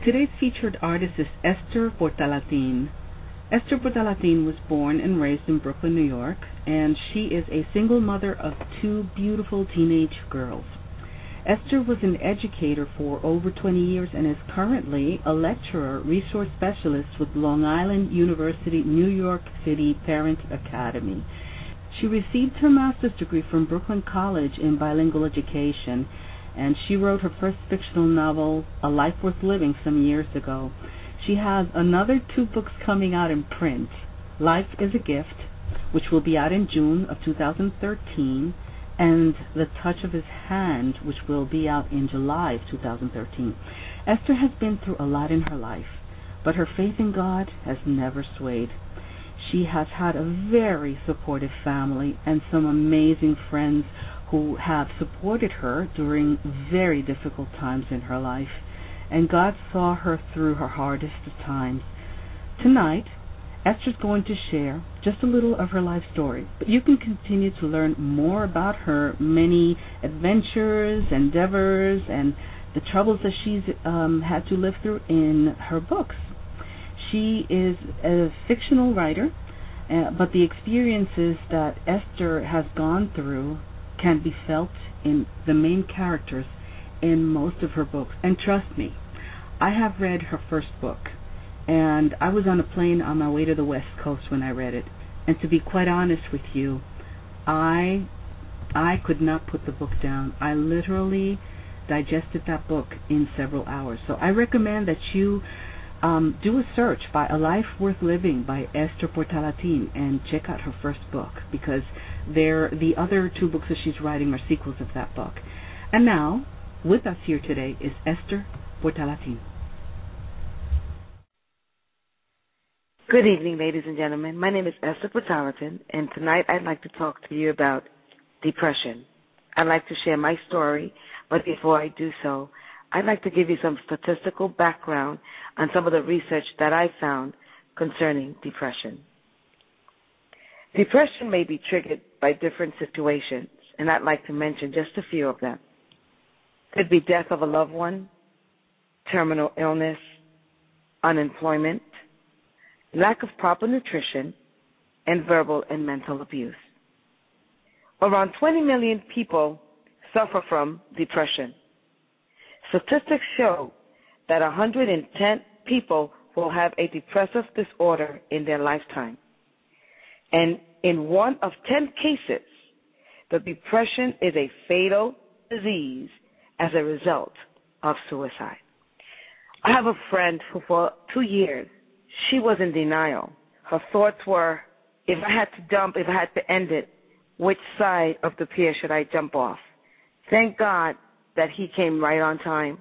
Today's featured artist is Esther Portalatin. Esther Portalatin was born and raised in Brooklyn, New York, and she is a single mother of two beautiful teenage girls. Esther was an educator for over 20 years and is currently a lecturer, resource specialist with Long Island University, New York City Parent Academy. She received her master's degree from Brooklyn College in bilingual education, and she wrote her first fictional novel, A Life Worth Living, some years ago. She has another 2 books coming out in print, Life is a Gift, which will be out in June of 2013, and The Touch of His Hand, which will be out in July of 2013. Esther has been through a lot in her life, but her faith in God has never swayed. She has had a very supportive family and some amazing friends who have supported her during very difficult times in her life, and God saw her through her hardest of times. Tonight, Esther's going to share just a little of her life story, but you can continue to learn more about her many adventures, endeavors, and the troubles that she's had to live through in her books. She is a fictional writer, but the experiences that Esther has gone through can be felt in the main characters in most of her books. And trust me, I have read her first book, and I was on a plane on my way to the West Coast when I read it. And to be quite honest with you, I could not put the book down. I literally digested that book in several hours. So I recommend that you do a search by A Life Worth Living by Esther Portalatin and check out her first book, because the other 2 books that she's writing are sequels of that book. And now, with us here today is Esther Portalatin. Good evening, ladies and gentlemen. My name is Esther Portalatin, and tonight I'd like to talk to you about depression. I'd like to share my story, but before I do so, I'd like to give you some statistical background on some of the research that I found concerning depression. Depression may be triggered by different situations, and I'd like to mention just a few of them. Could be death of a loved one, terminal illness, unemployment, lack of proper nutrition, and verbal and mental abuse. Around 20 million people suffer from depression. Statistics show that 110 people will have a depressive disorder in their lifetime. And in 1 of 10 cases, the depression is a fatal disease as a result of suicide. I have a friend who for 2 years, she was in denial. Her thoughts were, if I had to end it, which side of the pier should I jump off? Thank God that he came right on time,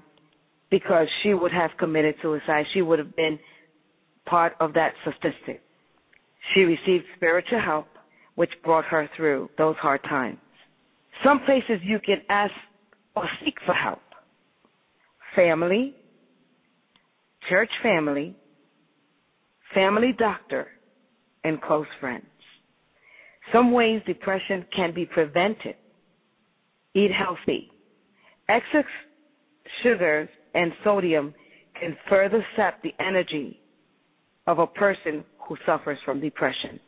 because she would have committed suicide. She would have been part of that statistic. She received spiritual help, which brought her through those hard times. Some places you can ask or seek for help: family, church family, family doctor, and close friends. Some ways depression can be prevented: eat healthy. Excess sugars and sodium can further sap the energy of a person who suffers from depression.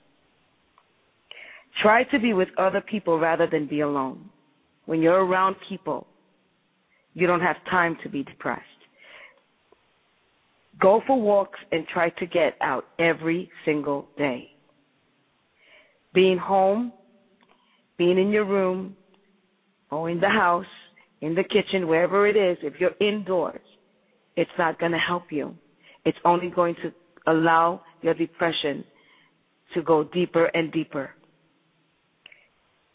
Try to be with other people rather than be alone. When you're around people, you don't have time to be depressed. Go for walks and try to get out every single day. Being home, being in your room, or in the house, in the kitchen, wherever it is, if you're indoors, it's not going to help you. It's only going to allow your depression to go deeper and deeper.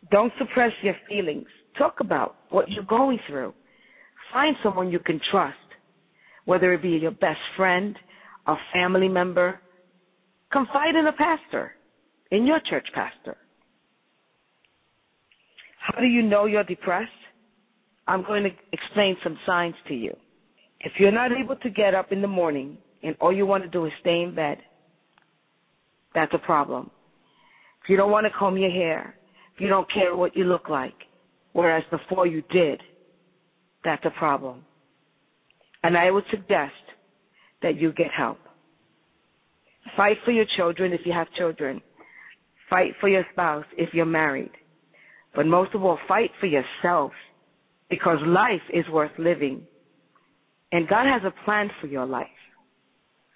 Don't suppress your feelings. Talk about what you're going through. Find someone you can trust, whether it be your best friend, a family member. Confide in a pastor, in your church pastor. How do you know you're depressed? I'm going to explain some signs to you. If you're not able to get up in the morning and all you want to do is stay in bed, that's a problem. If you don't want to comb your hair, if you don't care what you look like, whereas before you did, that's a problem. And I would suggest that you get help. Fight for your children if you have children. Fight for your spouse if you're married. But most of all, fight for yourself, because life is worth living. And God has a plan for your life.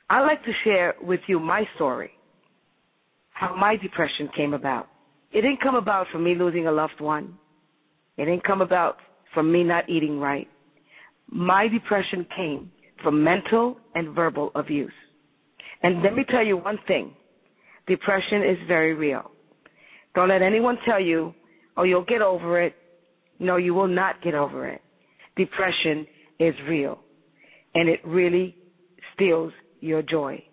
I'd like to share with you my story, how my depression came about. It didn't come about from me losing a loved one. It didn't come about from me not eating right. My depression came from mental and verbal abuse. And let me tell you one thing. Depression is very real. Don't let anyone tell you, oh, you'll get over it. No, you will not get over it. Depression is real, and it really steals your joy.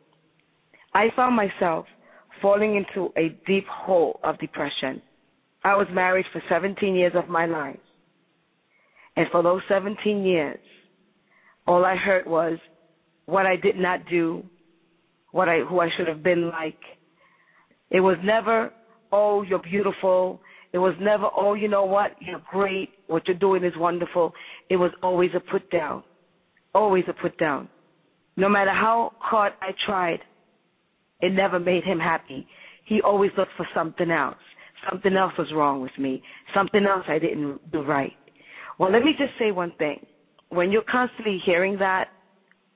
I found myself falling into a deep hole of depression. I was married for 17 years of my life. And for those 17 years, all I heard was what I did not do, who I should have been like. It was never, oh, you're beautiful. It was never, oh, you know what, you're great. What you're doing is wonderful. It was always a put down, always a put down. No matter how hard I tried, it never made him happy. He always looked for something else. Something else was wrong with me. Something else I didn't do right. Well, let me just say one thing. When you're constantly hearing that,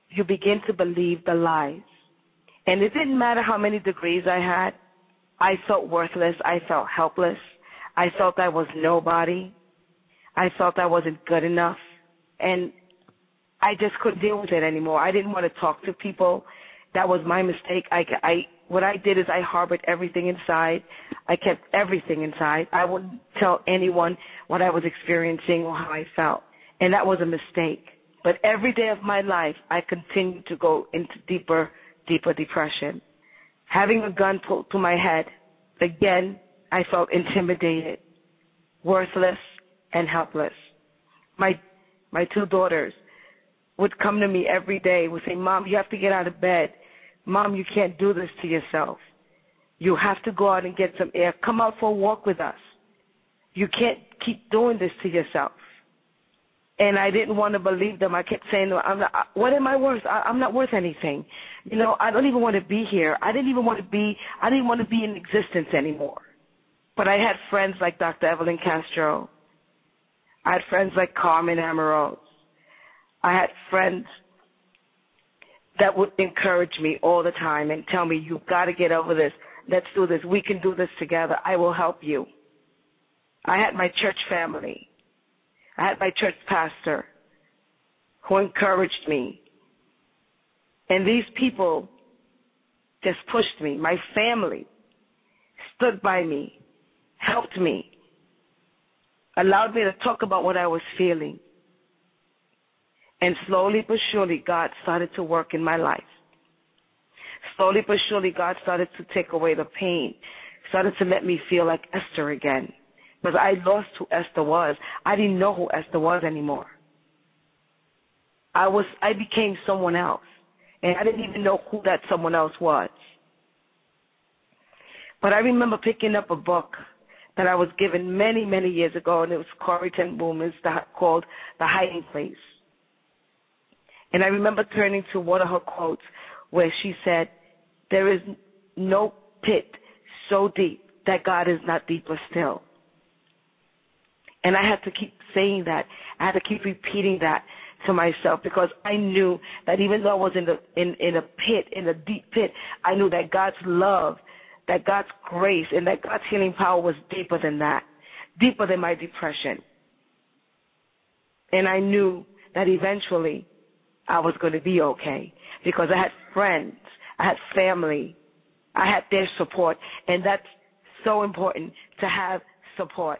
you begin to believe the lies. And it didn't matter how many degrees I had. I felt worthless. I felt helpless. I felt I was nobody. I felt I wasn't good enough. And I just couldn't deal with it anymore. I didn't want to talk to people. That was my mistake. What I did is I harbored everything inside. I kept everything inside. I wouldn't tell anyone what I was experiencing or how I felt. And that was a mistake. But every day of my life, I continued to go into deeper depression. Having a gun pulled to my head, again, I felt intimidated, worthless, and helpless. My two daughters would come to me every day, would say, Mom, you have to get out of bed. Mom, you can't do this to yourself. You have to go out and get some air. Come out for a walk with us. You can't keep doing this to yourself. And I didn't want to believe them. I kept saying, what am I worth? I'm not worth anything. You know, I don't even want to be here. I didn't want to be in existence anymore. But I had friends like Dr. Evelyn Castro. I had friends like Carmen Amaros. I had friends that would encourage me all the time and tell me, you've got to get over this. Let's do this. We can do this together. I will help you. I had my church family. I had my church pastor who encouraged me. And these people just pushed me. My family stood by me, helped me, allowed me to talk about what I was feeling. And slowly but surely, God started to work in my life. Slowly but surely, God started to take away the pain, started to let me feel like Esther again. Because I lost who Esther was. I didn't know who Esther was anymore. I became someone else. And I didn't even know who that someone else was. But I remember picking up a book that I was given many, many years ago, and it was Corrie ten Boom's called The Hiding Place. And I remember turning to one of her quotes where she said, there is no pit so deep that God is not deeper still. And I had to keep saying that. I had to keep repeating that to myself, because I knew that even though I was in a pit, in a deep pit, I knew that God's love, that God's grace, and that God's healing power was deeper than that, deeper than my depression. And I knew that eventually I was going to be okay, because I had friends, I had family, I had their support, and that's so important, to have support.